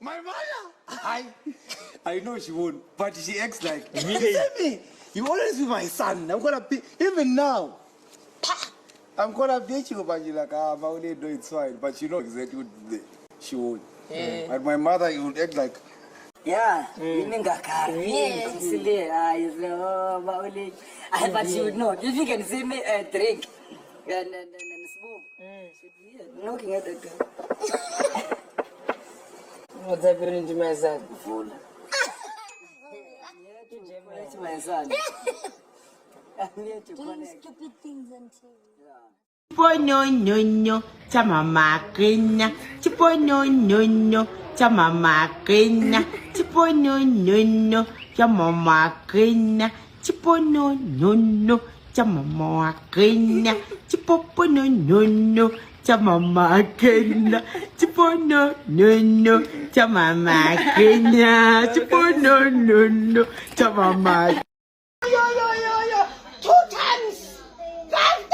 My mother? I know she won't, but she acts like me. You see me? You always be my son. I'm gonna be, even now. I'm gonna beat you, but you're like, my only know it's fine. But you know exactly what she won't. And my mother, you would act like, yeah, even but she would know. If you can see me drink and smoke, she'd be knocking at the door. What's happening to my son? That's my son. I'm here to connect. Stupid things on TV. Chipoñoñoño, chamamaqueña, chipoñoñoño, chamamaqueña, chipoñoñoño, chamamaqueña, chipoñoñoño, chamamaqueña, chipoñoñoño, chamamaqueña, chipoñoñoño, chamamaqueña, chipoñoñoño, chamamaqueña. yo, 2 times, 5